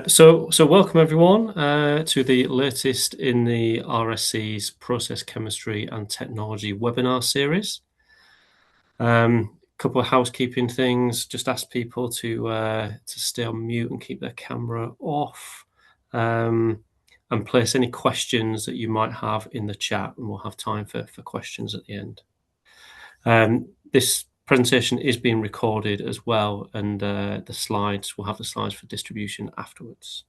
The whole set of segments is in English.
So welcome everyone to the latest in the RSC's Process Chemistry and Technology webinar series. Couple of housekeeping things. Just ask people to stay on mute and keep their camera off, and place any questions that you might have in the chat, and we'll have time for questions at the end. This presentation is being recorded as well, and we'll have the slides for distribution afterwards.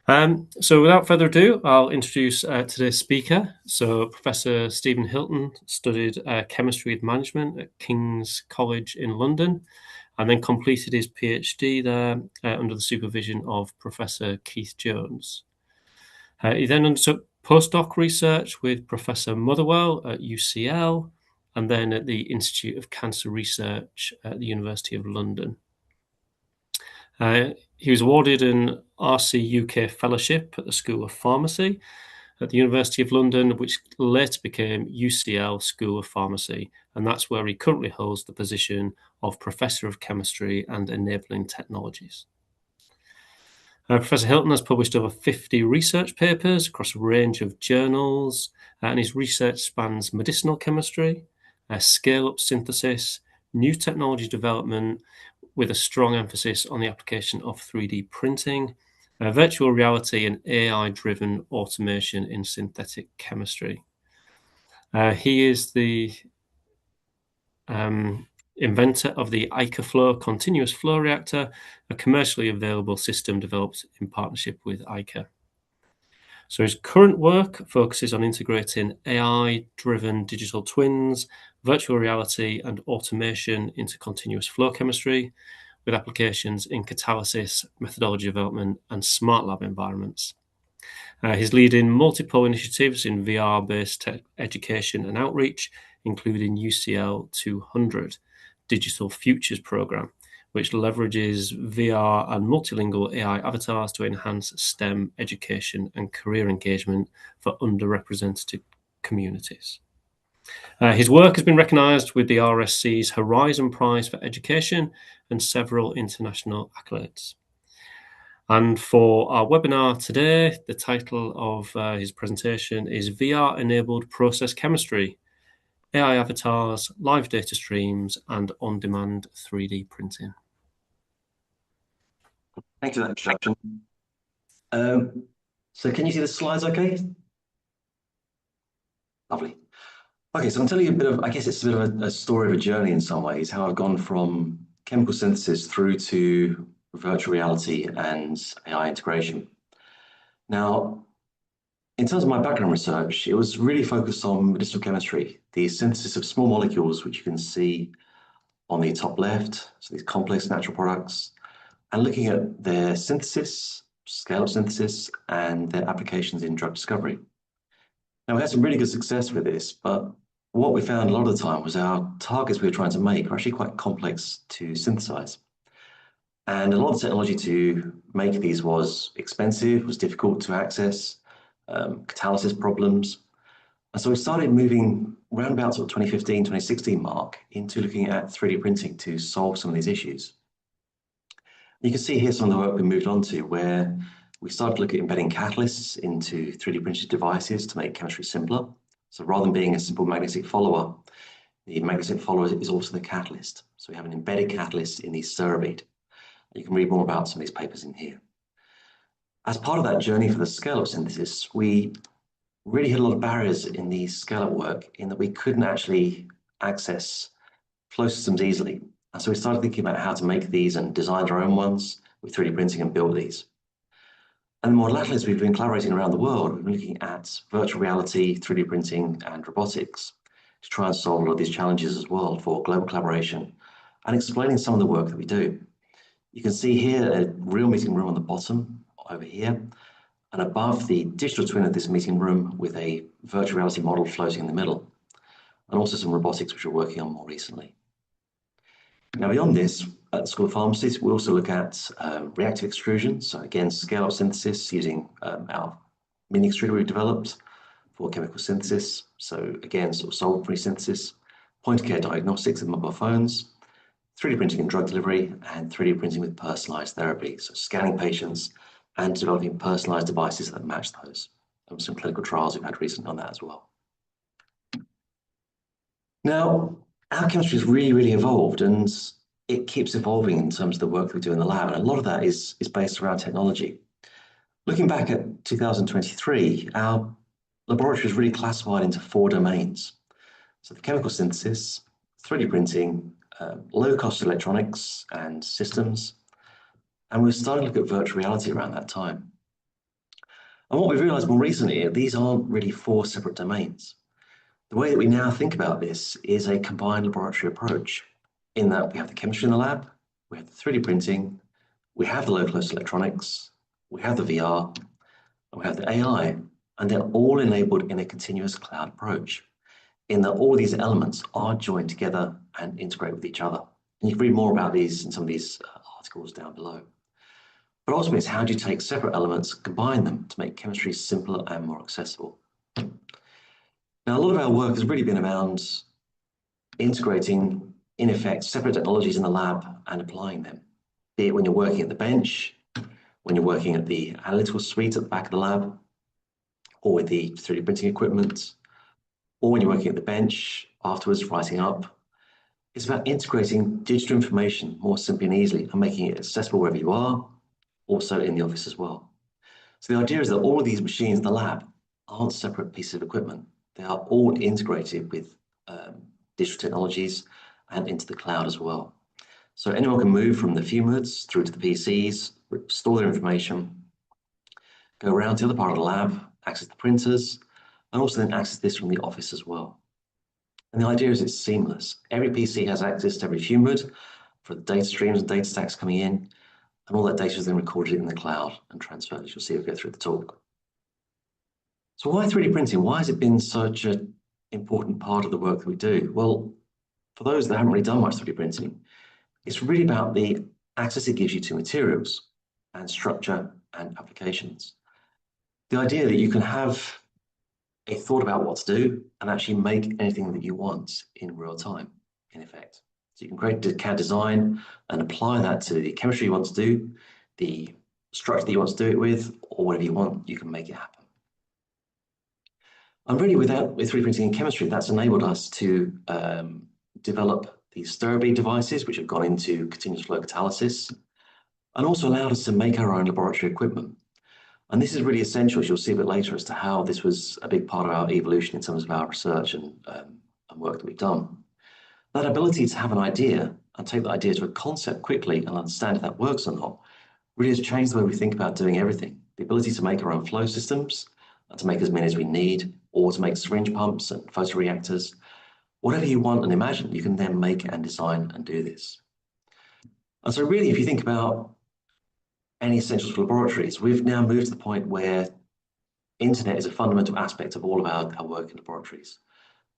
So without further ado, I'll introduce today's speaker. So Professor Stephen Hilton studied chemistry and management at King's College in London, and then completed his PhD there under the supervision of Professor Keith Jones. He then undertook postdoc research with Professor Motherwell at UCL, and then at the Institute of Cancer Research at the University of London. He was awarded an RC UK Fellowship at the School of Pharmacy at the University of London, which later became UCL School of Pharmacy, and that's where he currently holds the position of Professor of Chemistry and Enabling Technologies. Professor Hilton has published over 50 research papers across a range of journals, and his research spans medicinal chemistry, scale-up synthesis, new technology development, with a strong emphasis on the application of 3D printing, virtual reality, and AI-driven automation in synthetic chemistry. He is the inventor of the ICA continuous flow reactor, a commercially available system developed in partnership with ICA. So his current work focuses on integrating AI-driven digital twins, virtual reality, and automation into continuous flow chemistry, with applications in catalysis, methodology development, and smart lab environments. He's leading multiple initiatives in VR-based education and outreach, including UCL 200 Digital Futures Programme, which leverages VR and multilingual AI avatars to enhance STEM education and career engagement for underrepresented communities. His work has been recognised with the RSC's Horizon Prize for Education and several international accolades. And for our webinar today, the title of his presentation is VR-enabled process chemistry, AI avatars, live data streams, and on-demand 3D printing. Thanks for that introduction. So can you see the slides okay? Lovely. Okay, so I'll tell you a bit of, I guess it's a bit of a story of a journey in some ways, how I've gone from chemical synthesis through to virtual reality and AI integration. Now, in terms of my background research, it was really focused on medicinal chemistry, the synthesis of small molecules, which you can see on the top left, so these complex natural products, and looking at their synthesis, scale-up synthesis, and their applications in drug discovery. Now, we had some really good success with this, but what we found a lot of the time was our targets we were trying to make are actually quite complex to synthesize. And a lot of the technology to make these was expensive, was difficult to access, catalysis problems. And so we started moving around about sort of 2015, 2016 mark into looking at 3D printing to solve some of these issues. You can see here some of the work we moved on to, where we started to look at embedding catalysts into 3D printed devices to make chemistry simpler. So rather than being a simple magnetic follower, the magnetic follower is also the catalyst. So we have an embedded catalyst in the ceramide. You can read more about some of these papers in here. As part of that journey for the scale-up synthesis, we really had a lot of barriers in the scale-up work in that we couldn't actually access flow systems easily. And so we started thinking about how to make these and design our own ones with 3D printing and build these. And more lately, as we've been collaborating around the world, we've been looking at virtual reality, 3D printing, and robotics to try and solve a lot of these challenges as well for global collaboration and explaining some of the work that we do. You can see here a real meeting room on the bottom over here, and above the digital twin of this meeting room with a virtual reality model floating in the middle, and also some robotics which we're working on more recently. Now, beyond this, at the School of Pharmacy, we also look at reactive extrusion. So again, scale-up synthesis using our mini extruder we've developed for chemical synthesis. So again, sort of solvent-free synthesis, point-of-care diagnostics in mobile phones, 3D printing in drug delivery, and 3D printing with personalized therapy. So scanning patients and developing personalized devices that match those. And some clinical trials we've had recently on that as well. Now, our chemistry has really evolved, and it keeps evolving in terms of the work we do in the lab. And a lot of that is based around technology. Looking back at 2023, our laboratory is really classified into 4 domains. So the chemical synthesis, 3D printing, low-cost electronics and systems, and we're starting to look at virtual reality around that time. And what we've realized more recently, these aren't really 4 separate domains. The way that we now think about this is a combined laboratory approach, in that we have the chemistry in the lab, we have the 3D printing, we have the low-cost electronics, we have the VR, and we have the AI, and they're all enabled in a continuous cloud approach, in that all these elements are joined together and integrate with each other. And you can read more about these in some of these articles down below. But ultimately, it's how do you take separate elements, combine them to make chemistry simpler and more accessible. Now, a lot of our work has really been around integrating, in effect, separate technologies in the lab and applying them, be it when you're working at the bench, when you're working at the analytical suite at the back of the lab, or with the 3D printing equipment, or when you're working at the bench afterwards, writing up. It's about integrating digital information more simply and easily and making it accessible wherever you are, also in the office as well. So the idea is that all of these machines in the lab aren't separate pieces of equipment. They are all integrated with digital technologies and into the cloud as well. So anyone can move from the fume-hoods through to the PCs, store their information, go around to the other part of the lab, access the printers, and also then access this from the office as well. And the idea is it's seamless. Every PC has access to every fume-hood for the data streams and data stacks coming in, and all that data is then recorded in the cloud and transferred, as you'll see as we go through the talk. So why 3D printing? Why has it been such an important part of the work that we do? Well, for those that haven't really done much 3D printing, it's really about the access it gives you to materials and structure and applications. The idea that you can have a thought about what to do and actually make anything that you want in real time, in effect. So you can create a CAD design and apply that to the chemistry you want to do, the structure that you want to do it with, or whatever you want, you can make it happen. And really with 3D printing and chemistry, that's enabled us to develop these stirred devices, which have gone into continuous flow catalysis, and also allowed us to make our own laboratory equipment. And this is really essential, as you'll see a bit later, as to how this was a big part of our evolution in terms of our research and work that we've done. That ability to have an idea and take that idea to a concept quickly and understand if that works or not really has changed the way we think about doing everything. The ability to make our own flow systems, and to make as many as we need, or to make syringe pumps and photoreactors. Whatever you want and imagine, you can then make and design and do this. And so really, if you think about any essentials for laboratories, we've now moved to the point where internet is a fundamental aspect of all of our work in laboratories.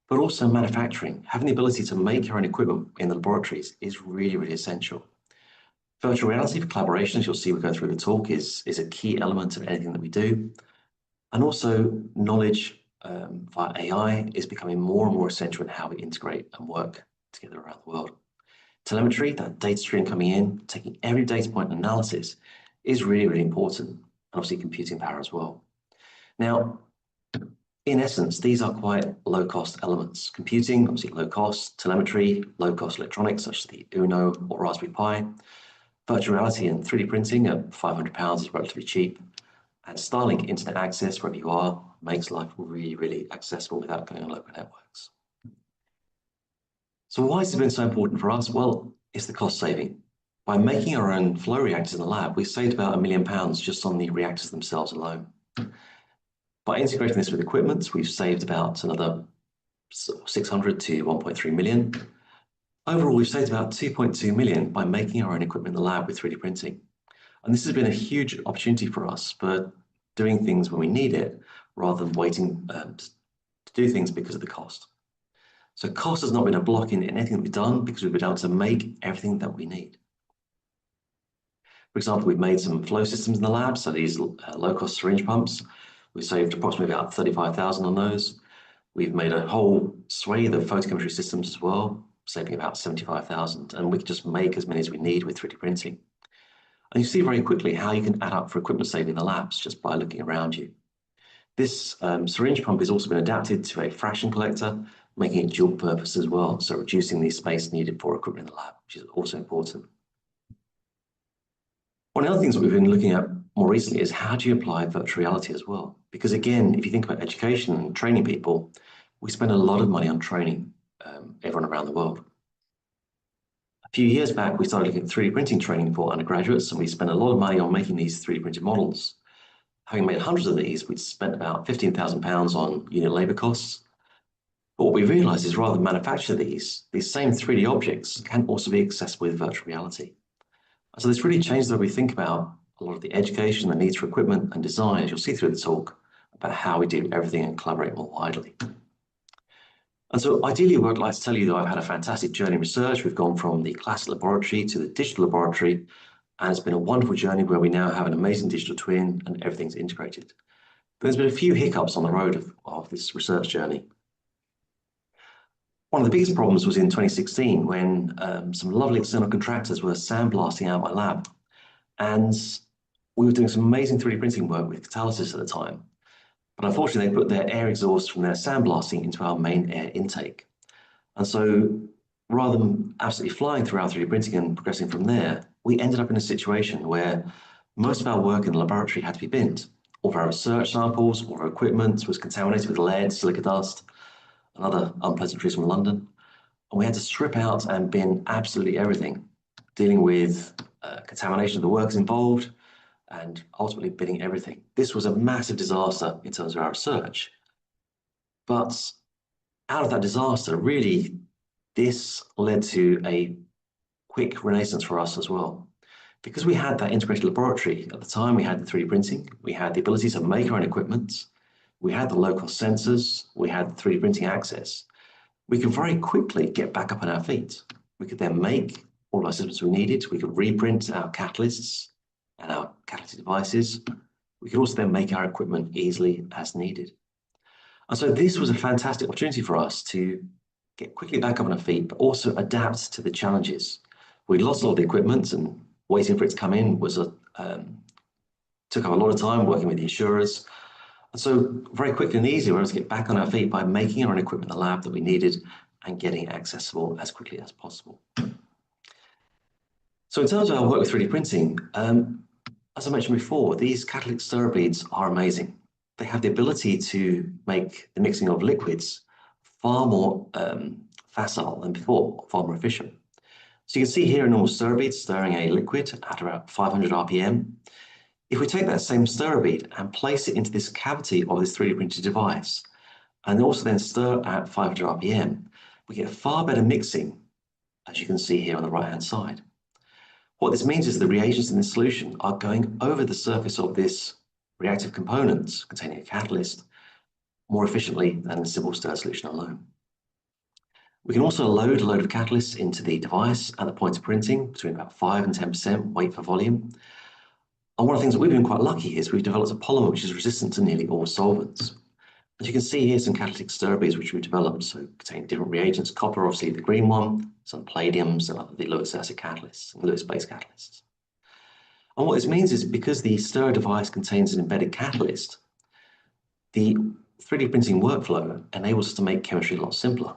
But also manufacturing, having the ability to make your own equipment in the laboratories is really essential. Virtual reality for collaboration, as you'll see we go through the talk, is a key element of anything that we do. And also knowledge via AI is becoming more and more essential in how we integrate and work together around the world. Telemetry, that data stream coming in, taking every data point analysis is really important, and obviously computing power as well. Now, in essence, these are quite low-cost elements. Computing, obviously low-cost, telemetry, low-cost electronics such as the Uno or Raspberry Pi. Virtual reality and 3D printing at £500 is relatively cheap. And Starlink internet access, wherever you are, makes life really accessible without going on local networks. So why has it been so important for us? Well, it's the cost saving. By making our own flow reactors in the lab, we saved about £1 million just on the reactors themselves alone. By integrating this with equipment, we've saved about another 600 to 1.3 million. Overall, we've saved about 2.2 million by making our own equipment in the lab with 3D printing. And this has been a huge opportunity for us for doing things when we need it, rather than waiting to do things because of the cost. So cost has not been a block in anything that we've done, because we've been able to make everything that we need. For example, we've made some flow systems in the lab, so these low-cost syringe pumps. We saved approximately about 35,000 on those. We've made a whole swathe of photochemistry systems as well. saving about 75,000, and we can just make as many as we need with 3D printing. And you see very quickly how you can add up for equipment saving in the labs just by looking around you. This syringe pump has also been adapted to a fraction collector, making it dual purpose as well, so reducing the space needed for equipment in the lab, which is also important. One of the other things that we've been looking at more recently is how do you apply virtual reality as well? Because again, if you think about education and training people, we spend a lot of money on training everyone around the world. A few years back, we started looking at 3D printing training for undergraduates, and we spent a lot of money on making these 3D printed models. Having made hundreds of these, we'd spent about £15,000 on unit labour costs. But what we realised is rather than manufacture these same 3D objects can also be accessible with virtual reality. So this really changes the way we think about a lot of the education, the needs for equipment and design, as you'll see through the talk, about how we do everything and collaborate more widely. And so ideally, I'd like to tell you that I've had a fantastic journey in research. We've gone from the classic laboratory to the digital laboratory, and it's been a wonderful journey where we now have an amazing digital twin and everything's integrated. But there's been a few hiccups on the road of this research journey. One of the biggest problems was in 2016 when some lovely external contractors were sandblasting out my lab. And we were doing some amazing 3D printing work with catalysis at the time. But unfortunately, they put their air exhaust from their sandblasting into our main air intake. And so rather than absolutely flying through our 3D printing and progressing from there, we ended up in a situation where most of our work in the laboratory had to be binned. All of our research samples, all of our equipment was contaminated with lead, silica dust, and other unpleasantries from London. And we had to strip out and bin absolutely everything, dealing with contamination of the workers involved, and ultimately binning everything. This was a massive disaster in terms of our research. But out of that disaster, really, this led to a quick renaissance for us as well. Because we had that integrated laboratory, at the time we had the 3D printing, we had the ability to make our own equipment, we had the low-cost sensors, we had 3D printing access. We could very quickly get back up on our feet. We could then make all of our systems we needed. We could reprint our catalysts and our catalytic devices. We could also then make our equipment easily as needed. And so this was a fantastic opportunity for us to get quickly back up on our feet, but also adapt to the challenges. We lost all the equipment, and waiting for it to come in was took up a lot of time working with the insurers. And so very quickly and easily, we were able to get back on our feet by making our own equipment in the lab that we needed and getting it accessible as quickly as possible. So in terms of our work with 3D printing, as I mentioned before, these catalytic stirrer beads are amazing. They have the ability to make the mixing of liquids far more facile than before, far more efficient. So you can see here a normal stirrer bead stirring a liquid at about 500 RPM. If we take that same stirrer bead and place it into this cavity of this 3D printed device, and also then stir at 500 RPM, we get far better mixing, as you can see here on the right-hand side. What this means is the reagents in the solution are going over the surface of this reactive component containing a catalyst more efficiently than a simple stir solution alone. We can also load a load of catalysts into the device at the point of printing between about 5 and 10% weight per volume. And one of the things that we've been quite lucky is we've developed a polymer which is resistant to nearly all solvents. As you can see here, some catalytic stirrer beads which we've developed, so contain different reagents. Copper, obviously the green one, some palladiums, and other the Lewis acid catalysts, and Lewis-based catalysts. And what this means is because the stirrer device contains an embedded catalyst, the 3D printing workflow enables us to make chemistry a lot simpler.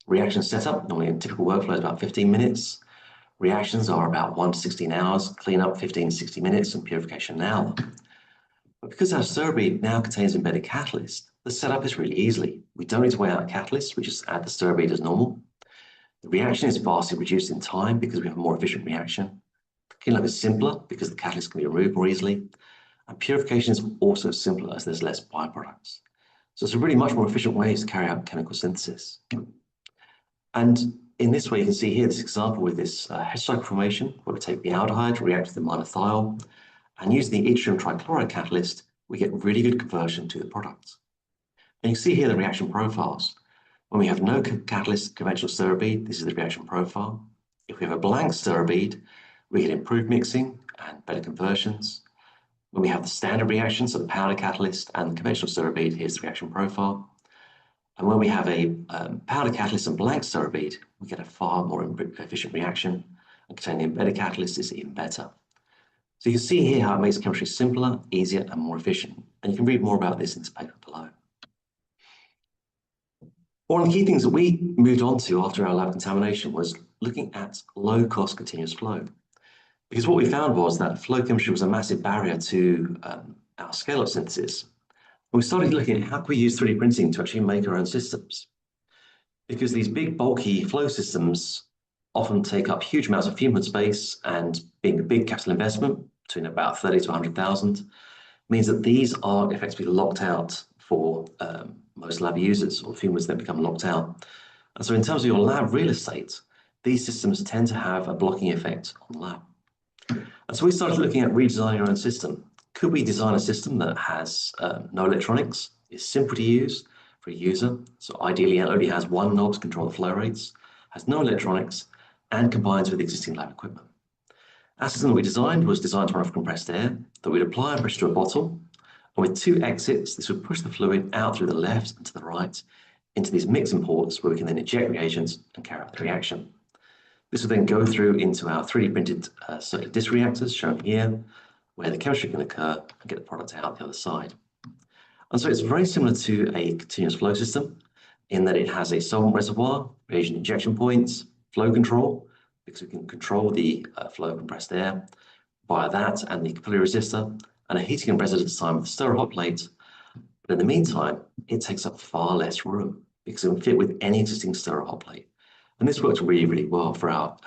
Reaction setup, normally in typical workflow, is about 15 minutes. Reactions are about 1 to 16 hours, cleanup 15 to 60 minutes, and purification an hour. But because our stirrer bead now contains embedded catalyst, the setup is really easy. We don't need to weigh out a catalyst, we just add the stirrer bead as normal. The reaction is vastly reduced in time because we have a more efficient reaction. The cleanup is simpler because the catalyst can be removed more easily. And purification is also simpler as there's less byproducts. So it's a really much more efficient way to carry out chemical synthesis. And in this way, you can see here this example with this heterocycle formation, where we take the aldehyde, react with the monothiol, and using the yttrium trichloride catalyst, we get really good conversion to the products. And you see here the reaction profiles. When we have no catalyst conventional stirrer bead, this is the reaction profile. If we have a blank stirrer bead, we get improved mixing and better conversions. When we have the standard reaction, so the powder catalyst and the conventional stirrer bead, here's the reaction profile. And when we have a powder catalyst and blank stirrer bead, we get a far more efficient reaction, and containing the embedded catalyst is even better. So you can see here how it makes chemistry simpler, easier, and more efficient. And you can read more about this in this paper below. One of the key things that we moved on to after our lab contamination was looking at low-cost continuous flow. Because what we found was that flow chemistry was a massive barrier to our scale-up synthesis. And we started looking at how can we use 3D printing to actually make our own systems. Because these big, bulky flow systems often take up huge amounts of human space, and being a big capital investment, between about 30 to 100,000, means that these are effectively locked out for most lab users, or humans that become locked out. And so in terms of your lab real estate, these systems tend to have a blocking effect on the lab. And so we started looking at redesigning our own system. Could we design a system that has no electronics, is simple to use for a user, so ideally it only has one knob to control the flow rates, has no electronics, and combines with existing lab equipment? Our system that we designed was designed to run off compressed air that we'd apply a pressure to a bottle, and with 2 exits, this would push the fluid out through the left and to the right into these mixing ports where we can then inject reagents and carry out the reaction. This will then go through into our 3D printed circular disc reactors shown here, where the chemistry can occur and get the product out the other side. And so it's very similar to a continuous flow system in that it has a solvent reservoir, reagent injection points, flow control, because we can control the flow of compressed air via that and the capillary resistor, and a heating and residence time of the stirrer hot plate. But in the meantime, it takes up far less room because it can fit with any existing stirrer hot plate. And this works really, really well for our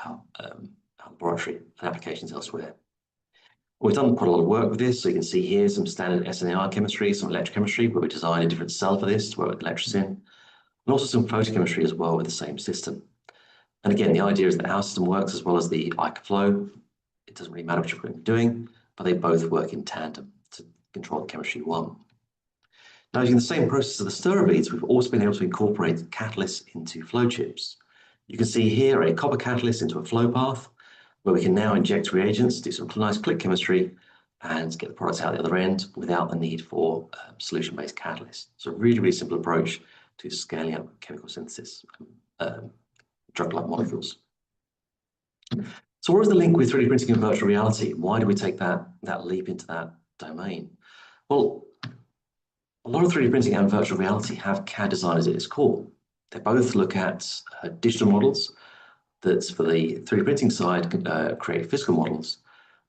laboratory and applications elsewhere. We've done quite a lot of work with this, so you can see here some standard SNAR chemistry, some electrochemistry, where we designed a different cell for this to work with electricin, and also some photochemistry as well with the same system. And again, the idea is that our system works as well as the ICA flow. It doesn't really matter which equipment you're doing, but they both work in tandem to control the chemistry you want. Now, using the same process of the stirrer beads, we've also been able to incorporate catalysts into flow chips. You can see here a copper catalyst into a flow path, where we can now inject reagents, do some nice click chemistry, and get the products out the other end without the need for solution-based catalysts. So a really, really simple approach to scaling up chemical synthesis, drug-like molecules. So what is the link with 3D printing and virtual reality? Why do we take that leap into that domain? Well, a lot of 3D printing and virtual reality have CAD designers at its core. They both look at digital models that's for the 3D printing side, create physical models.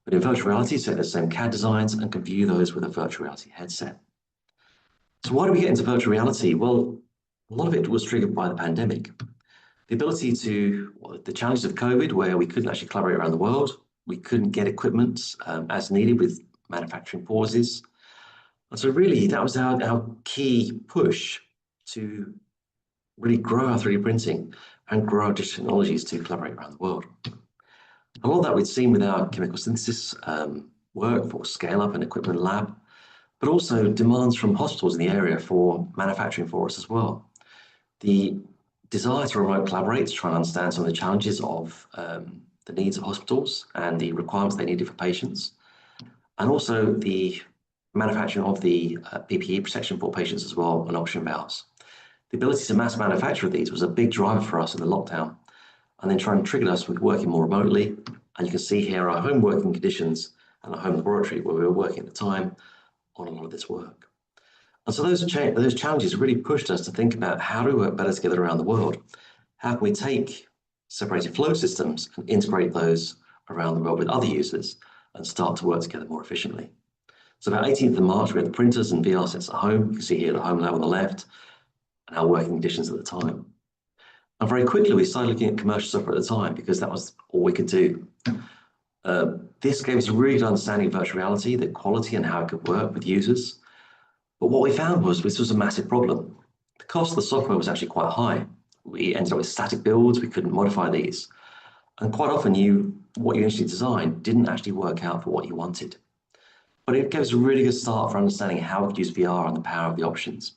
But in virtual reality, take the same CAD designs and can view those with a virtual reality headset. So why do we get into virtual reality? Well, a lot of it was triggered by the pandemic. The ability to, the challenges of COVID, where we couldn't actually collaborate around the world. We couldn't get equipment as needed with manufacturing pauses. And so really, that was our key push to really grow our 3D printing and grow our digital technologies to collaborate around the world. A lot of that we'd seen with our chemical synthesis work for scale-up and equipment lab, but also demands from hospitals in the area for manufacturing for us as well. The desire to remote collaborate to try and understand some of the challenges of the needs of hospitals and the requirements they needed for patients, and also the manufacturing of the PPE protection for patients as well and oxygen valves. The ability to mass manufacture these was a big driver for us in the lockdown, and then trying to trigger us with working more remotely. And you can see here our home working conditions and our home laboratory where we were working at the time on a lot of this work. And so those challenges really pushed us to think about how do we work better together around the world? How can we take separated flow systems and integrate those around the world with other users and start to work together more efficiently? So about 18th of March, we had the printers and VR sets at home. You can see here the home lab on the left and our working conditions at the time. And very quickly, we started looking at commercial software at the time because that was all we could do. This gave us a really good understanding of virtual reality, the quality and how it could work with users. But what we found was this was a massive problem. The cost of the software was actually quite high. We ended up with static builds, we couldn't modify these. And quite often what you initially designed didn't actually work out for what you wanted. But it gave us a really good start for understanding how we could use VR and the power of the options.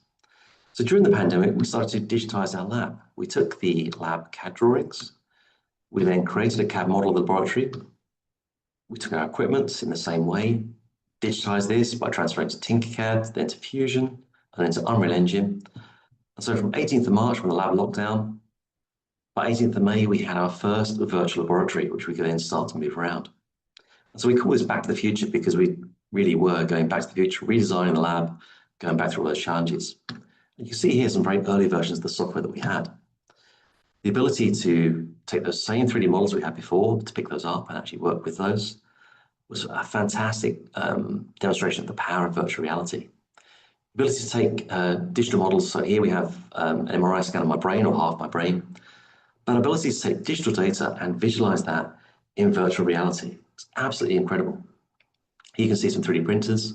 So during the pandemic, we started to digitize our lab. We took the lab CAD drawings. We then created a CAD model of the laboratory. We took our equipment in the same way, digitized this by transferring to Tinkercad, then to Fusion, and then to Unreal Engine. And so from 18th of March, when the lab locked down, by 18th of May, we had our first virtual laboratory, which we could then start to move around. And so we call this Back to the Future because we really were going back to the future, redesigning the lab, going back through all those challenges. You can see here some very early versions of the software that we had. The ability to take those same 3D models we had before, to pick those up and actually work with those, was a fantastic demonstration of the power of virtual reality. The ability to take digital models, so here we have an MRI scan of my brain or half my brain, but ability to take digital data and visualize that in virtual reality. It's absolutely incredible. Here you can see some 3D printers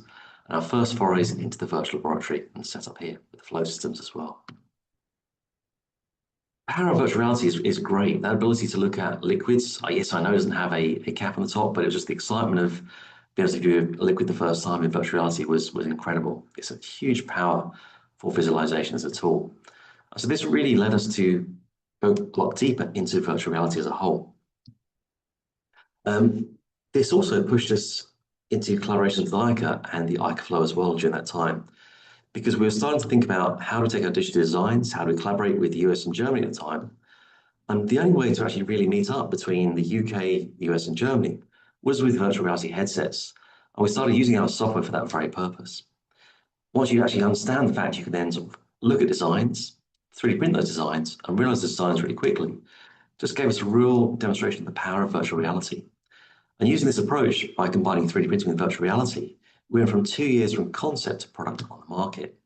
and our first forays into the virtual laboratory and set up here with the flow systems as well. The power of virtual reality is great. That ability to look at liquids, yes, I know it doesn't have a cap on the top, but it was just the excitement of being able to view a liquid the first time in virtual reality was incredible. It's a huge power for visualization as a tool. So this really led us to go a lot deeper into virtual reality as a whole. This also pushed us into collaborations with ICA and the ICA Flow as well during that time, because we were starting to think about how to take our digital designs, how do we collaborate with the US and Germany at the time. And the only way to actually really meet up between the UK, the US and Germany was with virtual reality headsets. And we started using our software for that very purpose. Once you actually understand the fact you can then sort of look at designs, 3D print those designs and realize the designs really quickly, just gave us a real demonstration of the power of virtual reality. And using this approach, by combining 3D printing with virtual reality, we went from 2 years from concept to product on the market.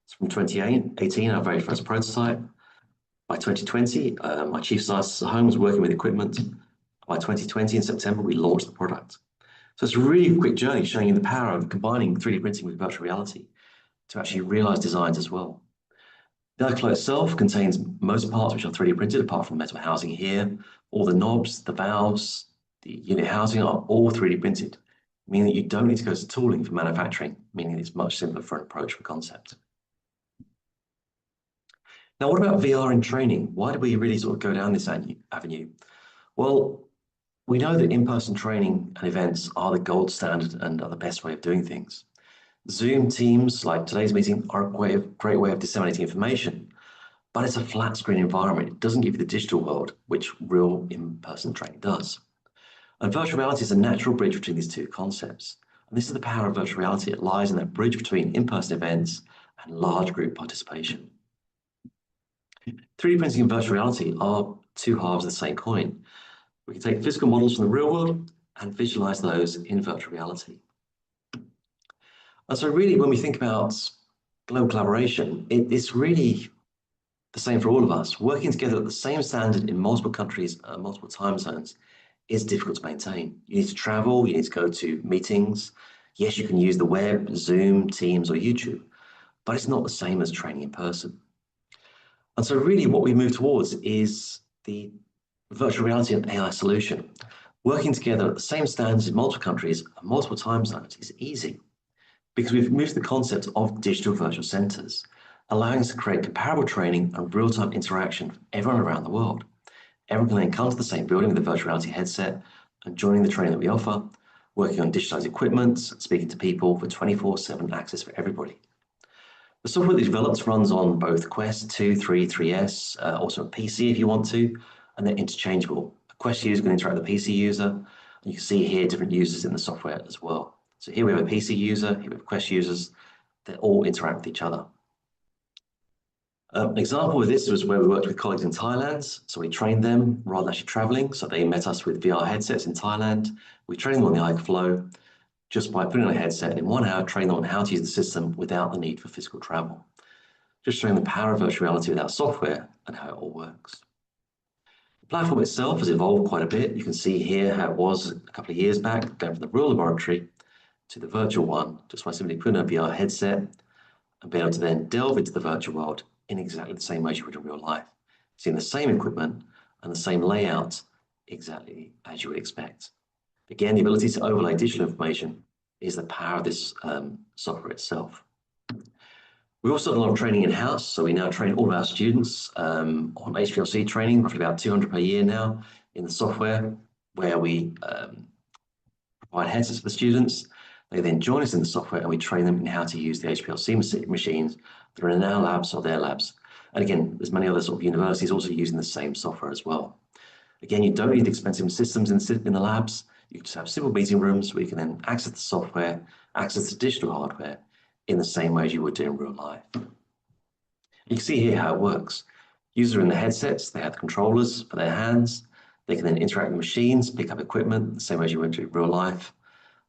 So from 2018, our very first prototype. By 2020, my chief scientist at home was working with equipment. By 2020, in September, we launched the product. So it's a really quick journey showing you the power of combining 3D printing with virtual reality to actually realize designs as well. The iCloud itself contains most parts which are 3D printed, apart from the metal housing here. All the knobs, the valves, the unit housing are all 3D printed, meaning that you don't need to go to tooling for manufacturing, meaning it's much simpler for an approach for concept. Now, what about VR in training? Why do we really sort of go down this avenue? Well, we know that in-person training and events are the gold standard and are the best way of doing things. Zoom Teams, like today's meeting, are a great way of disseminating information, but it's a flat screen environment. It doesn't give you the digital world, which real in-person training does. And virtual reality is a natural bridge between these two concepts. And this is the power of virtual reality. It lies in that bridge between in-person events and large group participation. 3D printing and virtual reality are two halves of the same coin. We can take physical models from the real world and visualize those in virtual reality. And so really, when we think about global collaboration, it's really the same for all of us. Working together at the same standard in multiple countries, multiple time zones, is difficult to maintain. You need to travel, you need to go to meetings. Yes, you can use the web, Zoom, Teams, or YouTube, but it's not the same as training in person. And so really what we move towards is the virtual reality and AI solution. Working together at the same standards in multiple countries and multiple time zones is easy because we've moved the concept of digital virtual centers, allowing us to create comparable training and real-time interaction for everyone around the world. Everyone can then come to the same building with a virtual reality headset and joining the training that we offer, working on digitized equipment, speaking to people for 24/7 access for everybody. The software that we developed runs on both Quest 2, 3, 3S, also a PC if you want to, and they're interchangeable. A Quest user can interact with a PC user, and you can see here different users in the software as well. So here we have a PC user, here we have Quest users, they all interact with each other. An example of this was where we worked with colleagues in Thailand. So we trained them rather than actually traveling. So they met us with VR headsets in Thailand. We trained them on the ICA Flow just by putting on a headset and in 1 hour, train them on how to use the system without the need for physical travel. Just showing the power of virtual reality with our software and how it all works. The platform itself has evolved quite a bit. You can see here how it was a couple of years back, going from the real laboratory to the virtual one, just by simply putting on a VR headset and be able to then delve into the virtual world in exactly the same way you would in real life, seeing the same equipment and the same layout exactly as you would expect. Again, the ability to overlay digital information is the power of this software itself. We also done a lot of training in-house, so we now train all of our students on HPLC training, roughly about 200 per year now in the software, where we provide headsets for the students. They then join us in the software and we train them in how to use the HPLC machines that are in our labs or their labs And again, there's many other sort of universities also using the same software as well. Again, you don't need expensive systems in the labs. You just have simple meeting rooms where you can then access the software, access the digital hardware in the same way as you would do in real life. You can see here how it works. Users are in the headsets, they have the controllers for their hands. They can then interact with machines, pick up equipment, the same way as you would do in real life,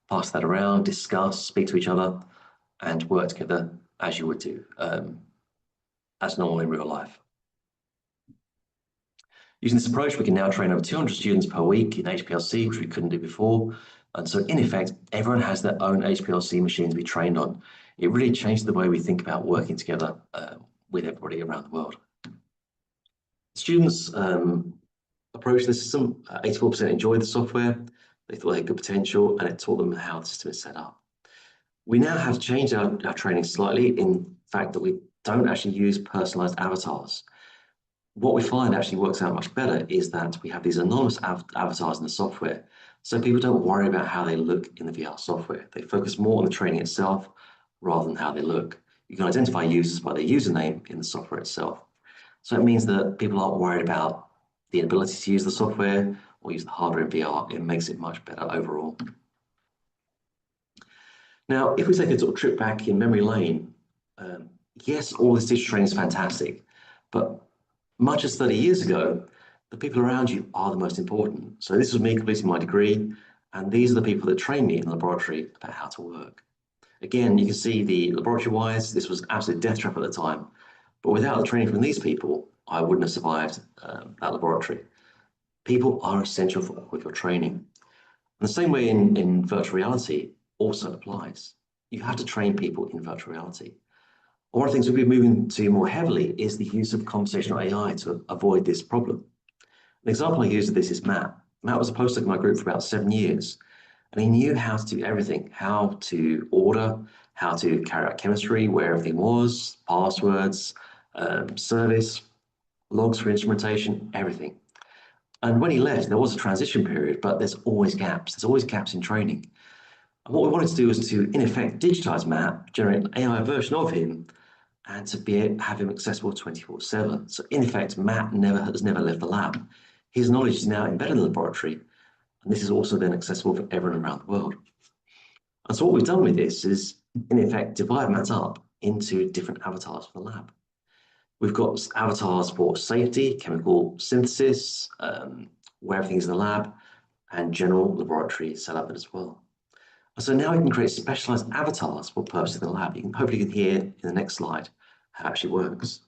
pass that around, discuss, speak to each other, and work together as you would do as normal in real life. Using this approach, we can now train over 200 students per week in HPLC, which we couldn't do before. And so in effect, everyone has their own HPLC machine to be trained on. It really changed the way we think about working together with everybody around the world. Students approached the system, 84% enjoyed the software. They thought they had good potential, and it taught them how the system is set up. We now have changed our training slightly in fact that we don't actually use personalized avatars. What we find actually works out much better is that we have these anonymous avatars in the software. So people don't worry about how they look in the VR software. They focus more on the training itself rather than how they look. You can identify users by their username in the software itself. So it means that people aren't worried about the inability to use the software or use the hardware in VR. It makes it much better overall. Now, if we take a sort of trip back in memory lane, yes, all this digital training is fantastic, but much as 30 years ago, the people around you are the most important. So this was me completing my degree, and these are the people that trained me in the laboratory about how to work. Again, you can see the laboratory-wise, this was absolute death trap at the time, but without the training from these people, I wouldn't have survived that laboratory. People are essential for all of your training. And the same way in virtual reality also applies. You have to train people in virtual reality. One of the things we'll be moving to more heavily is the use of conversational AI to avoid this problem. An example I use of this is Matt. Matt was a postdoc in my group for about 7 years, and he knew how to do everything, how to order, how to carry out chemistry, where everything was, passwords, service, logs for instrumentation, everything. And when he left, there was a transition period, but there's always gaps. There's always gaps in training. And what we wanted to do was to, in effect, digitize Matt, generate an AI version of him, and to have him accessible 24/7. So in effect, Matt has never left the lab. His knowledge is now embedded in the laboratory, and this is also then accessible for everyone around the world. And so what we've done with this is, in effect, divide Matt up into different avatars for the lab. We've got avatars for safety, chemical synthesis, where everything is in the lab, and general laboratory setup as well. And so now we can create specialized avatars for purposes in the lab. You can hopefully hear in the next slide how it actually works.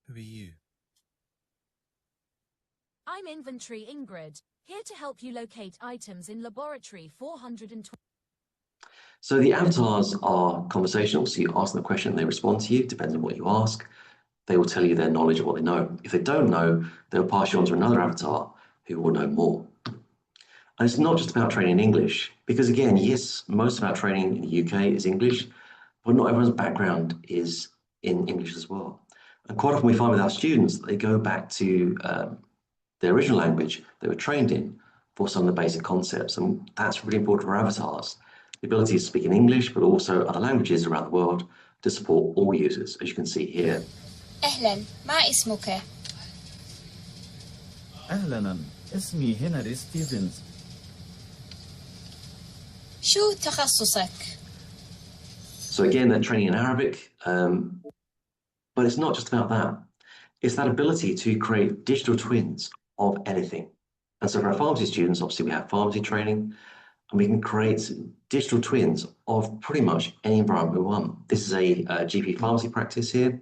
Who are you? I'm Inventory Ingrid, here to help you locate items in Laboratory 420. So the avatars are conversational, so you ask them a question and they respond to you, depends on what you ask. They will tell you their knowledge of what they know. If they don't know, they'll pass you on to another avatar who will know more. And it's not just about training in English, because again, yes, most of our training in the UK is English, but not everyone's background is in English as well. And quite often we find with our students that they go back to their original language they were trained in for some of the basic concepts. And that's really important for avatars. The ability to speak in English, but also other languages around the world to support all users, as you can see here. أهلا ما اسمك؟ أهلاً اسمي هنري ستيفنز. شو تخصصك؟ So again, they're training in Arabic, but it's not just about that. It's that ability to create digital twins of anything. And so for our pharmacy students, obviously we have pharmacy training, and we can create digital twins of pretty much any environment we want. This is a GP pharmacy practice here,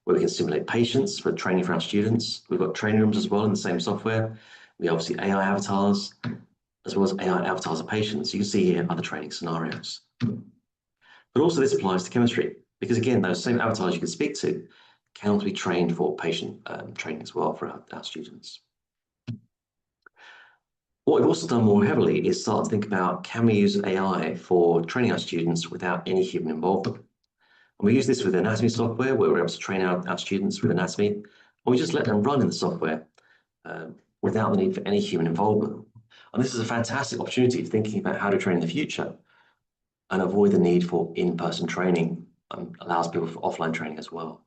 where we can simulate patients for training for our students. We've got training rooms as well in the same software. We obviously AI avatars, as well as AI avatars of patients. You can see here other training scenarios. But also this applies to chemistry, because again, those same avatars you can speak to can also be trained for patient training as well for our students. What we've also done more heavily is start to think about, can we use AI for training our students without any human involvement? And we use this with anatomy software, where we're able to train our students with anatomy, and we just let them run in the software without the need for any human involvement. And this is a fantastic opportunity for thinking about how to train in the future and avoid the need for in-person training and allows people for offline training as well.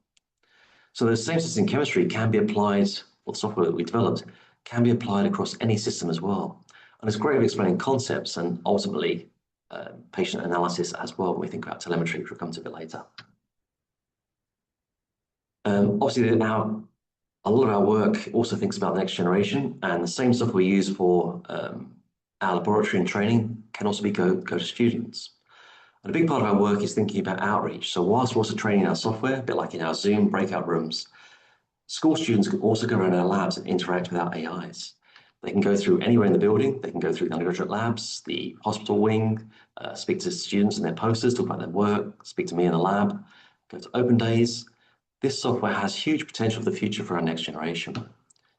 So those same systems in chemistry can be applied, or the software that we developed, can be applied across any system as well. And it's great at explaining concepts and ultimately patient analysis as well when we think about telemetry, which we'll come to a bit later. Obviously, now a lot of our work also thinks about the next generation, and the same stuff we use for our laboratory and training can also be go to students. And a big part of our work is thinking about outreach. So whilst we're also training our software, a bit like in our Zoom breakout rooms, school students can also go around our labs and interact with our AIs. They can go through anywhere in the building. They can go through the undergraduate labs, the hospital wing, speak to students and their posters, talk about their work, speak to me in the lab, go to open days. This software has huge potential for the future for our next generation.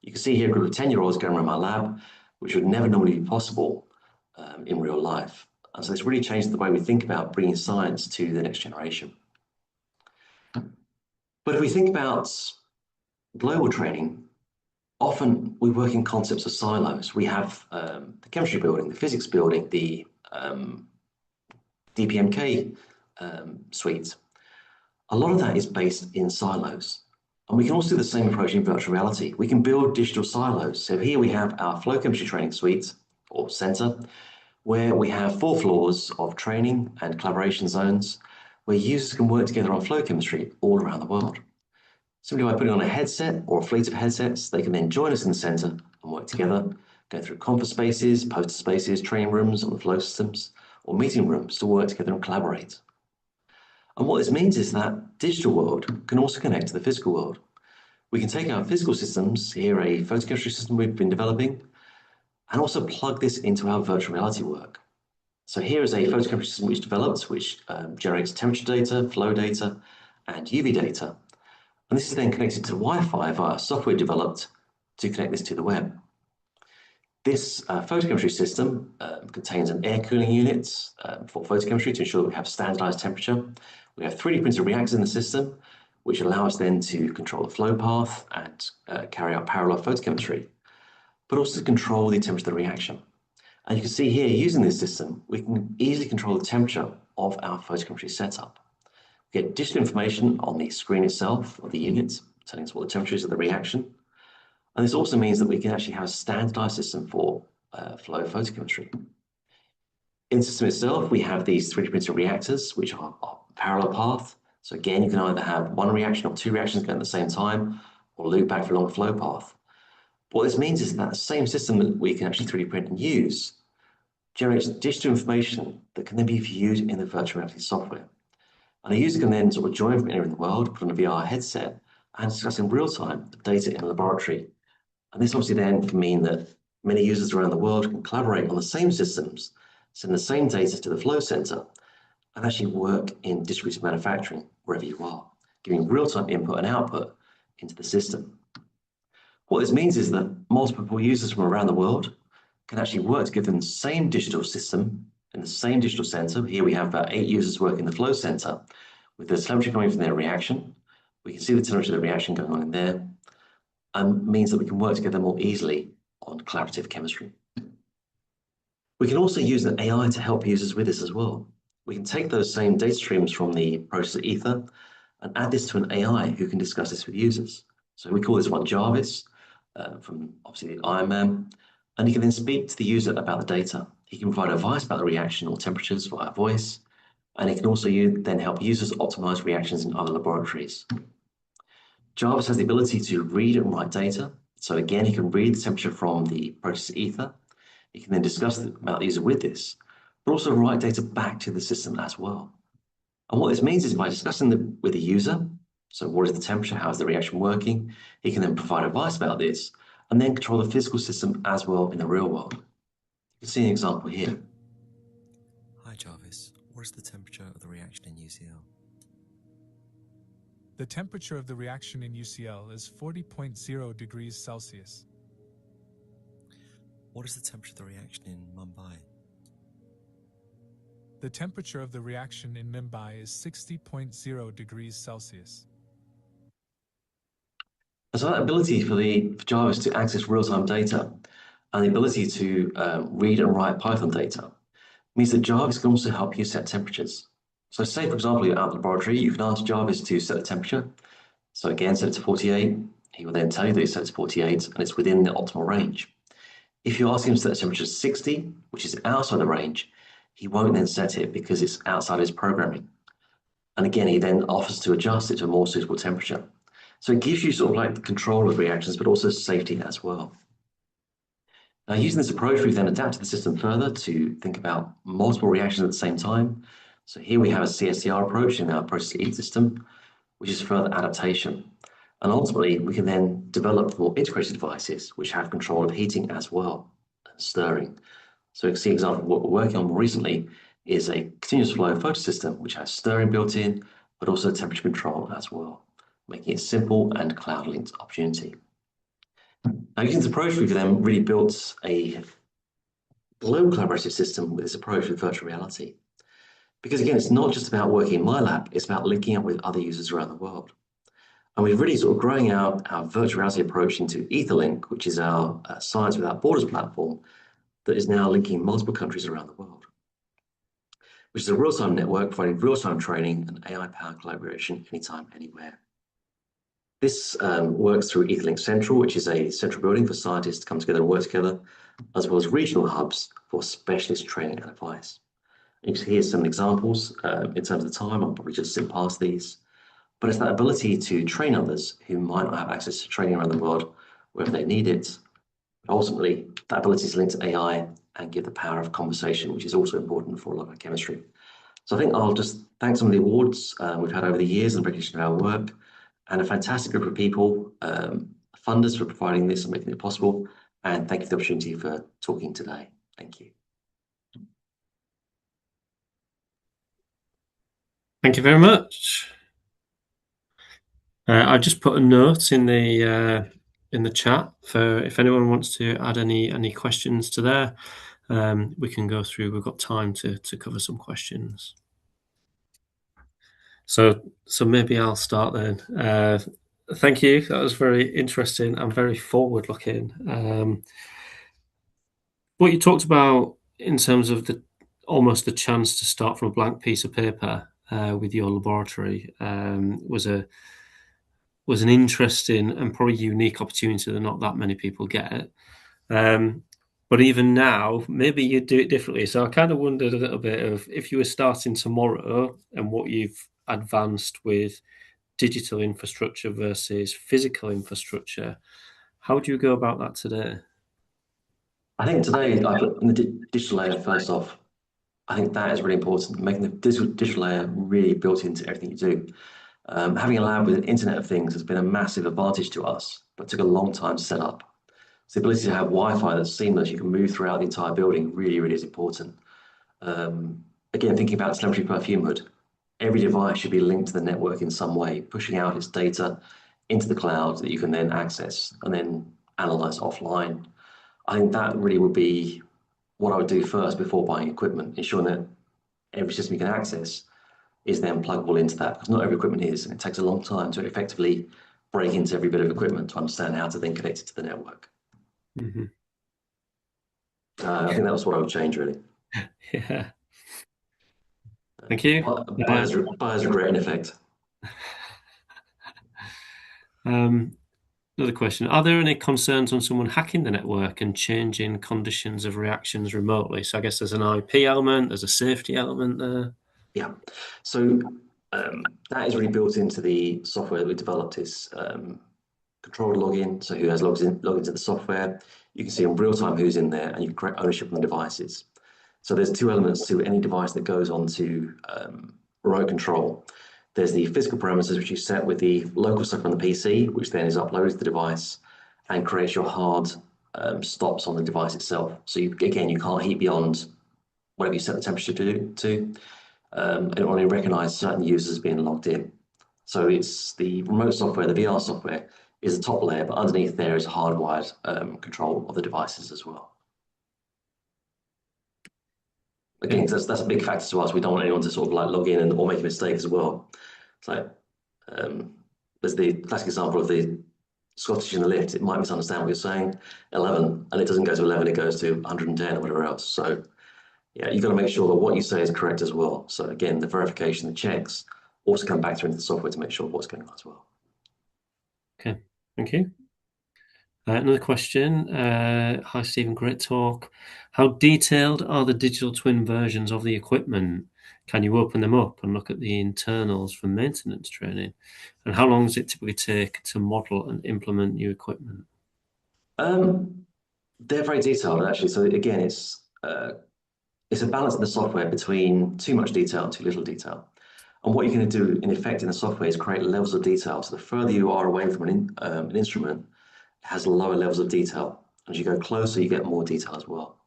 You can see here a group of 10-year-olds going around my lab, which would never normally be possible in real life. And so it's really changed the way we think about bringing science to the next generation. But if we think about global training, often we work in concepts of silos. We have the chemistry building, the physics building, the DPMK suite. A lot of that is based in silos. And we can also do the same approach in virtual reality. We can build digital silos. So here we have our flow chemistry training suite or center, where we have 4 floors of training and collaboration zones where users can work together on flow chemistry all around the world. Simply by putting on a headset or a fleet of headsets, they can then join us in the center and work together, go through conference spaces, poster spaces, training rooms on the flow systems, or meeting rooms to work together and collaborate. And what this means is that digital world can also connect to the physical world. We can take our physical systems, here a photochemistry system we've been developing, and also plug this into our virtual reality work. So here is a photochemistry system which develops, which generates temperature data, flow data, and UV data. And this is then connected to Wi-Fi via software developed to connect this to the web. This photochemistry system contains an air cooling unit for photochemistry to ensure that we have standardized temperature. We have 3D printed reactors in the system, which allow us then to control the flow path and carry out parallel photochemistry, but also to control the temperature of the reaction. And you can see here, using this system, we can easily control the temperature of our photochemistry setup. We get digital information on the screen itself of the unit, telling us what the temperature is of the reaction. And this also means that we can actually have a standardized system for flow photochemistry. In the system itself, we have these 3D printed reactors, which are parallel path. So again, you can either have 1 reaction or 2 reactions going at the same time, or loop back for a long flow path. What this means is that the same system that we can actually 3D print and use generates digital information that can then be viewed in the virtual reality software. And a user can then sort of join from anywhere in the world, put on a VR headset, and discuss in real time the data in a laboratory. And this obviously then can mean that many users around the world can collaborate on the same systems, send the same data to the flow center, and actually work in distributed manufacturing wherever you are, giving real-time input and output into the system. What this means is that multiple users from around the world can actually work together in the same digital system, in the same digital center. Here we have about 8 users working in the flow center with the telemetry coming from their reaction. We can see the temperature of the reaction going on in there, and means that we can work together more easily on collaborative chemistry. We can also use an AI to help users with this as well. We can take those same data streams from the process ether and add this to an AI who can discuss this with users. So we call this one Jarvis, from obviously the Iron Man, and he can then speak to the user about the data. He can provide advice about the reaction or temperatures via voice, and he can also then help users optimize reactions in other laboratories. Jarvis has the ability to read and write data. So again, he can read the temperature from the process ether. He can then discuss about the user with this, but also write data back to the system as well. And what this means is by discussing with the user, so what is the temperature, how is the reaction working, he can then provide advice about this, and then control the physical system as well in the real world. You can see an example here. Hi Jarvis, what is the temperature of the reaction in UCL? The temperature of the reaction in UCL is 40.0 degrees Celsius. What is the temperature of the reaction in Mumbai? The temperature of the reaction in Mumbai is 60.0 degrees Celsius. And so that ability for Jarvis to access real-time data and the ability to read and write Python data means that Jarvis can also help you set temperatures. So say, for example, you're out in the laboratory, you can ask Jarvis to set the temperature. So again, set it to 48. He will then tell you that it's set to 48 and it's within the optimal range. If you ask him to set the temperature to 60, which is outside the range, he won't then set it because it's outside his programming. And again, he then offers to adjust it to a more suitable temperature. So it gives you sort of like the control of reactions, but also safety as well. Now, using this approach, we've then adapted the system further to think about multiple reactions at the same time. So here we have a CSTR approach in our process to eat system, which is further adaptation. And ultimately, we can then develop more integrated devices which have control of heating as well, and stirring. So you can see an example of what we're working on more recently is a continuous flow photo system which has stirring built in, but also temperature control as well, making it simple and cloud-linked opportunity. Now, using this approach, we've then really built a global collaborative system with this approach with virtual reality. Because again, it's not just about working in my lab, it's about linking up with other users around the world. And we've really sort of growing out our virtual reality approach into Etherlink, which is our Science Without Borders platform that is now linking multiple countries around the world, which is a real-time network providing real-time training and AI-powered collaboration anytime, anywhere. This works through Etherlink Central, which is a central building for scientists to come together and work together, as well as regional hubs for specialist training and advice. You can see here some examples in terms of the time. I'll probably just zip past these. But it's that ability to train others who might not have access to training around the world wherever they need it. But ultimately, that ability to link to AI and give the power of conversation, which is also important for a lot of chemistry. So I think I'll just thank some of the awards we've had over the years and recognition of our work, and a fantastic group of people, funders for providing this and making it possible. And thank you for the opportunity for talking today. Thank you. Thank you very much. I just put a note in the chat for if anyone wants to add any questions to there. We can go through. We've got time to cover some questions. So maybe I'll start then. Thank you. That was very interesting and very forward-looking. What you talked about in terms of almost the chance to start from a blank piece of paper with your laboratory was an interesting and probably unique opportunity that not that many people get. But even now, maybe you'd do it differently. So I kind of wondered a little bit of if you were starting tomorrow and what you've advanced with digital infrastructure versus physical infrastructure, how do you go about that today? I think today, I put in the digital layer first off. I think that is really important, making the digital layer really built into everything you do. Having a lab with an Internet of Things has been a massive advantage to us, but took a long time to set up. So the ability to have Wi-Fi that's seamless, you can move throughout the entire building, really, really is important. Again, thinking about celebrity perfume hood, every device should be linked to the network in some way, pushing out its data into the cloud that you can then access and then analyze offline. I think that really would be what I would do first before buying equipment, ensuring that every system you can access is then pluggable into that, because not every equipment is, and it takes a long time to effectively break into every bit of equipment to understand how to then connect it to the network. Mm-hmm. I think that was what I would change, really. Yeah. Thank you. Buyers regret, in effect. Another question. Are there any concerns on someone hacking the network and changing conditions of reactions remotely? So I guess there's an IP element, there's a safety element there. Yeah. So that is really built into the software that we developed is controlled login. So who has logs into the software. You can see in real time who's in there and you can create ownership on the devices. So there's two elements to any device that goes onto remote control. There's the physical parameters which you set with the local stuff on the PC, which then is uploaded to the device and creates your hard stops on the device itself. So again, you can't heat beyond whatever you set the temperature to. It only recognises certain users being logged in. So it's the remote software, the VR software, is the top layer, but underneath there is hardwired control of the devices as well. Again, that's a big factor to us. We don't want anyone to sort of like log in or make a mistake as well. So there's the classic example of the Scottish in the lift. It might misunderstand what you're saying, 11, and it doesn't go to 11, it goes to 110 or whatever else. So yeah, you've got to make sure that what you say is correct as well. So again, the verification, the checks also come back through into the software to make sure what's going on as well. Okay, thank you. Another question. Hi, Stephen, great talk. How detailed are the digital twin versions of the equipment? Can you open them up and look at the internals for maintenance training? And how long does it typically take to model and implement new equipment? They're very detailed, actually. So again, it's a balance in the software between too much detail and too little detail. And what you're going to do, in effect, in the software is create levels of detail. So the further you are away from an instrument, it has lower levels of detail. As you go closer, you get more detail as well.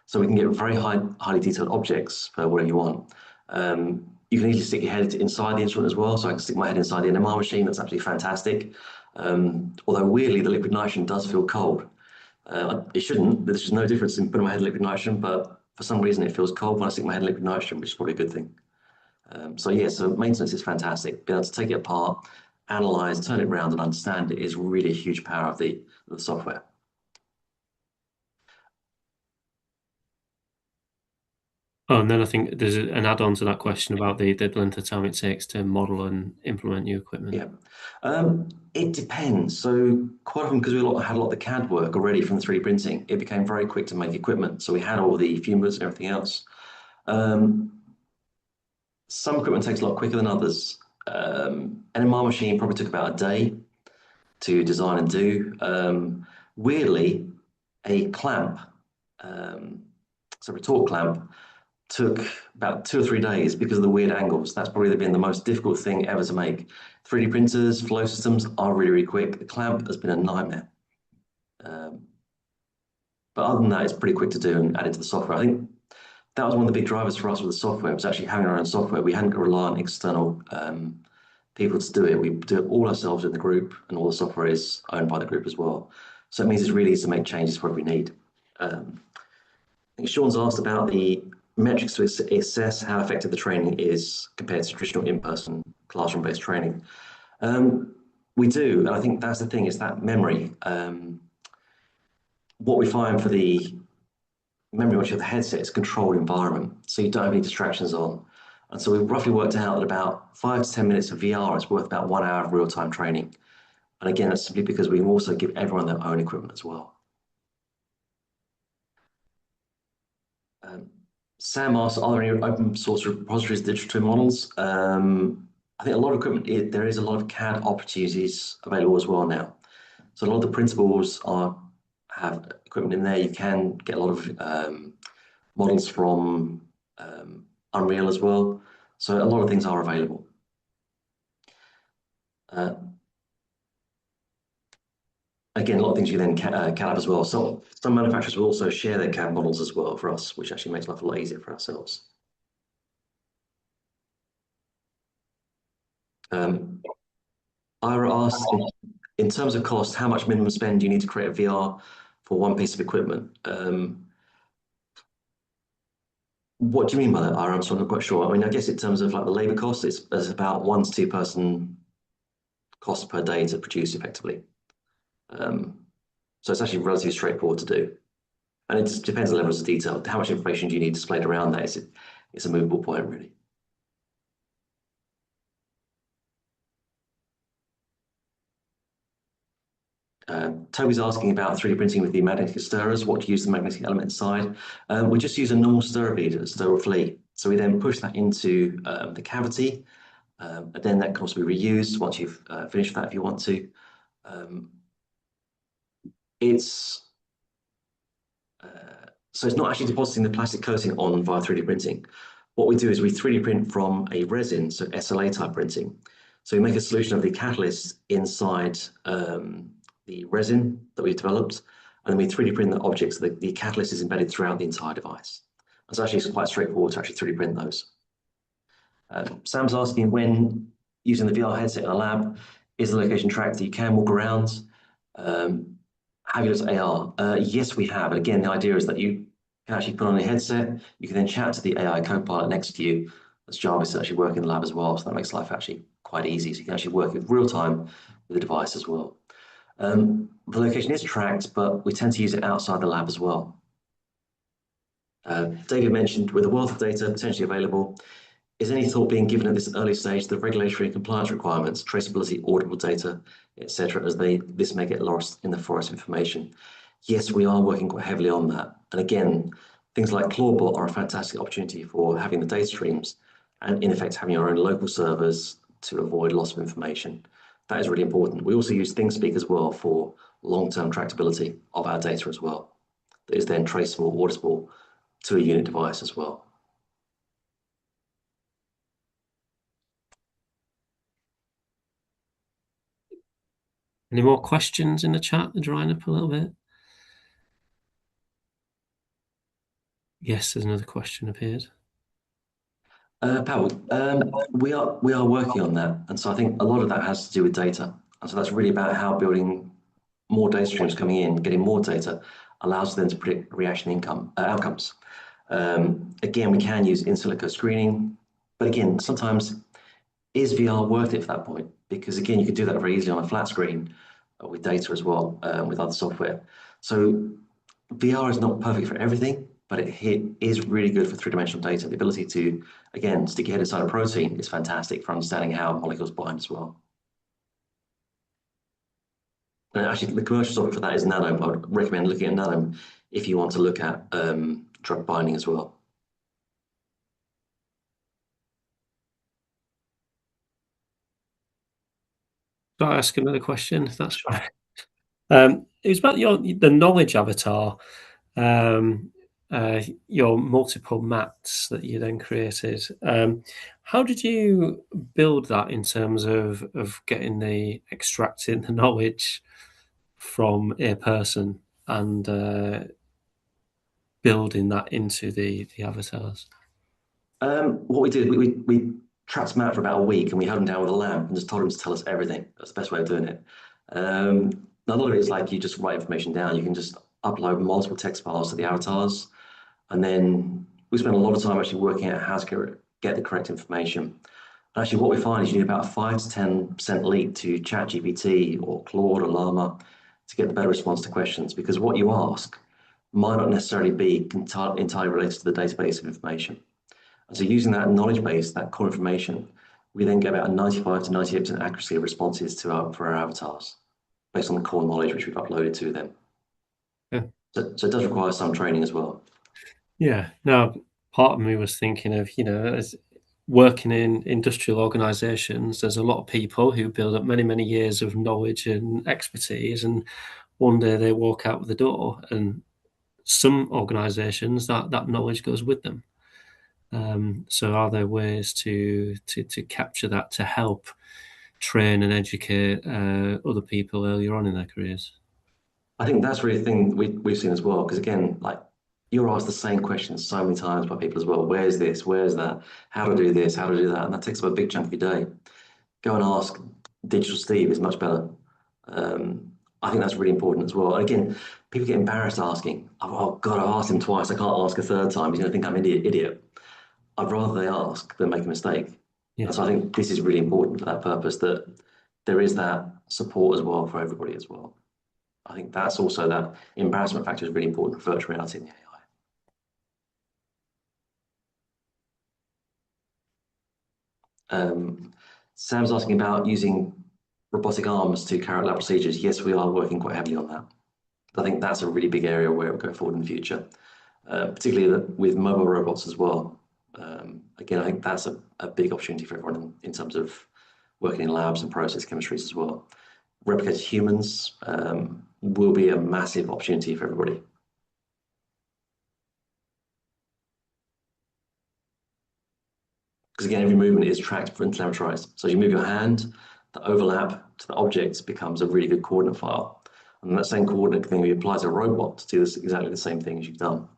So we can get very highly detailed objects for whatever you want. You can easily stick your head inside the instrument as well. So I can stick my head inside the NMR machine. That's absolutely fantastic. Although weirdly, the liquid nitrogen does feel cold. It shouldn't. There's just no difference in putting my head in liquid nitrogen, but for some reason it feels cold when I stick my head in liquid nitrogen, which is probably a good thing. So maintenance is fantastic. Being able to take it apart, analyze, turn it around, and understand it is really a huge power of the software. Oh, and then I think there's an add-on to that question about the length of time it takes to model and implement new equipment. Yeah, it depends. So quite often, because we had a lot of the CAD work already from the 3D printing, it became very quick to make equipment. So we had all the fumes and everything else. Some equipment takes a lot quicker than others. An NMR machine probably took about a day to design and do. Weirdly, a clamp, so a retort clamp, took about 2 or 3 days because of the weird angles. That's probably been the most difficult thing ever to make. 3D printers, flow systems are really, really quick. The clamp has been a nightmare. But other than that, it's pretty quick to do and add it to the software. I think that was one of the big drivers for us with the software, was actually having our own software. We hadn't got to rely on external people to do it. We do it all ourselves in the group, and all the software is owned by the group as well. So it means it's really easy to make changes wherever we need. I think Sean's asked about the metrics to assess how effective the training is compared to traditional in-person classroom-based training. We do, and I think that's the thing, is that memory. What we find for the memory once you have the headset is a controlled environment, so you don't have any distractions on. And so we've roughly worked out that about 5 to 10 minutes of VR is worth about 1 hour of real-time training. And again, that's simply because we can also give everyone their own equipment as well. Sam asked, are there any open source repositories of digital twin models? I think a lot of equipment, there is a lot of CAD opportunities available as well now. So a lot of the principals have equipment in there. You can get a lot of models from Unreal as well. So a lot of things are available. Again, a lot of things you can then CAD up as well. So some manufacturers will also share their CAD models as well for us, which actually makes life a lot easier for ourselves. Ira asked, in terms of cost, how much minimum spend do you need to create a VR for one piece of equipment? What do you mean by that, Ira? I'm not quite sure. I mean, I guess in terms of like the labor costs, there's about 1 to 2 person cost per day to produce effectively. So it's actually relatively straightforward to do. And it just depends on the levels of detail. How much information do you need displayed around that? It's a movable point, really. Toby's asking about 3D printing with the magnetic stirrers. What do you use the magnetic element inside? We just use a normal stirrer bead, a stirrer flea. So we then push that into the cavity, and then that can also be reused once you've finished that if you want to. So it's not actually depositing the plastic coating on via 3D printing. What we do is we 3D print from a resin, so SLA type printing. So we make a solution of the catalyst inside the resin that we've developed, and then we 3D print the objects. So the catalyst is embedded throughout the entire device. And so actually it's quite straightforward to actually 3D print those. Sam's asking, when using the VR headset in a lab, is the location tracked that you can walk around? Have you looked at AR? Yes, we have. And again, the idea is that you can actually put on a headset. You can then chat to the AI co-pilot next to you. As Jarvis actually work in the lab as well, so that makes life actually quite easy. So you can actually work in real time with the device as well. The location is tracked, but we tend to use it outside the lab as well. David mentioned, with a wealth of data potentially available, Is any thought being given at this early stage to the regulatory and compliance requirements, traceability, auditable data, etc., as this may get lost in the forest information? Yes, we are working quite heavily on that. And again, things like Clawbot are a fantastic opportunity for having the data streams and in effect having our own local servers to avoid loss of information. That is really important. We also use ThingSpeak as well for long-term tractability of our data as well. That is then traceable, auditable to a unit device as well. Any more questions in the chat? They're drying up a little bit. Yes, there's another question appeared. Pavel, we are working on that, and so I think a lot of that has to do with data, and so that's really about how building more data streams coming in, getting more data, allows them to predict reaction outcomes. Again, we can use in silico screening, but again, sometimes is VR worth it for that point? Because again, you could do that very easily on a flat screen with data as well, with other software. So VR is not perfect for everything, but it is really good for three-dimensional data. The ability to, again, stick your head inside a protein is fantastic for understanding how molecules bind as well. And actually, the commercial software for that is Nano. I would recommend looking at Nano if you want to look at drug binding as well. Shall I ask another question? That's right. It was about the knowledge avatar, your multiple mats that you then created. How did you build that in terms of extracting the knowledge from a person and building that into the avatars? What we did, we trapped them out for about a week and we held them down with a lamp and just told them to tell us everything. That's the best way of doing it. A lot of it is like you just write information down. You can just upload multiple text files to the avatars. And then we spent a lot of time actually working out how to get the correct information. Actually, what we find is you need about a 5 to 10% leap to ChatGPT or Claude or Llama to get the better response to questions, because what you ask might not necessarily be entirely related to the database of information. And so using that knowledge base, that core information, we then get about a 95 to 98% accuracy of responses for our avatars based on the core knowledge which we've uploaded to them. Yeah. So it does require some training as well. Yeah. Now, part of me was thinking of, as working in industrial organizations, there's a lot of people who build up many, many years of knowledge and expertise, and one day they walk out the door, and some organizations that knowledge goes with them. So are there ways to capture that to help train and educate other people earlier on in their careers? I think that's really the thing we've seen as well, because again, like you're asked the same questions so many times by people as well. Where's this? Where's that? How to do this? How to do that? And that takes up a big chunk of your day. Go and ask Digital Steve is much better. I think that's really important as well. And again, people get embarrassed asking, oh God, I've asked him twice. I can't ask a third time. He's going to think I'm an idiot. I'd rather they ask than make a mistake. Yeah. And so I think this is really important for that purpose, that there is that support as well for everybody as well. I think that's also that embarrassment factor is really important for virtual reality and AI. Sam's asking about using robotic arms to carry out lab procedures. Yes, we are working quite heavily on that. I think that's a really big area where we'll go forward in the future, particularly with mobile robots as well. Again, I think that's a big opportunity for everyone in terms of working in labs and process chemistries as well. Replicated humans will be a massive opportunity for everybody. Because again, every movement is tracked and telemetrized. So as you move your hand, the overlap to the object becomes a really good coordinate file. And that same coordinate can be applied to a robot to do exactly the same thing as you've done.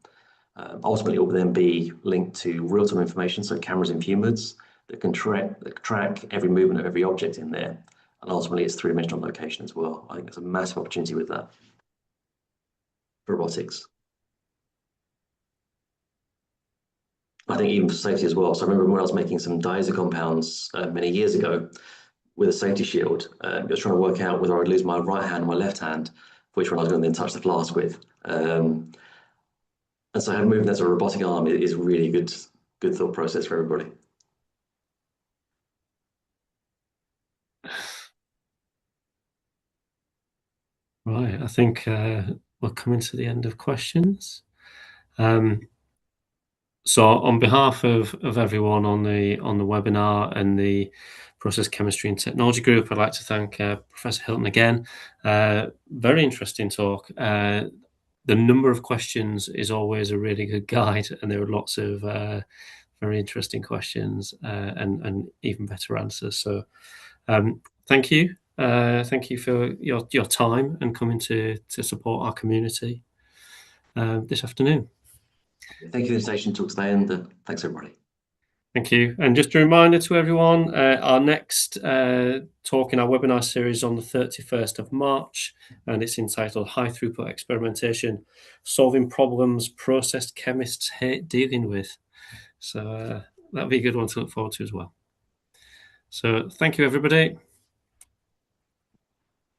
Ultimately, it will then be linked to real-time information, so cameras in humans that can track every movement of every object in there. And ultimately, it's three-dimensional location as well. I think there's a massive opportunity with that for robotics. I think even for safety as well. So I remember when I was making some diazer compounds many years ago with a safety shield, I was trying to work out whether I would lose my right hand or my left hand, which one I was going to then touch the flask with. And so having movement as a robotic arm is really good thought process for everybody. Right, I think we're coming to the end of questions. So on behalf of everyone on the webinar and the Process Chemistry and Technology Group, I'd like to thank Professor Hilton again. Very interesting talk. The number of questions is always a really good guide, and there are lots of very interesting questions and even better answers. So thank you. Thank you for your time and coming to support our community this afternoon. Thank you for the invitation to talk today, and thanks everybody. Thank you. And just a reminder to everyone, our next talk in our webinar series on the 31st of March, and it's entitled High Throughput Experimentation, Solving Problems Process Chemists Hate Dealing With. So that'll be a good one to look forward to as well. So thank you, everybody.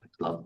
Thanks a lot.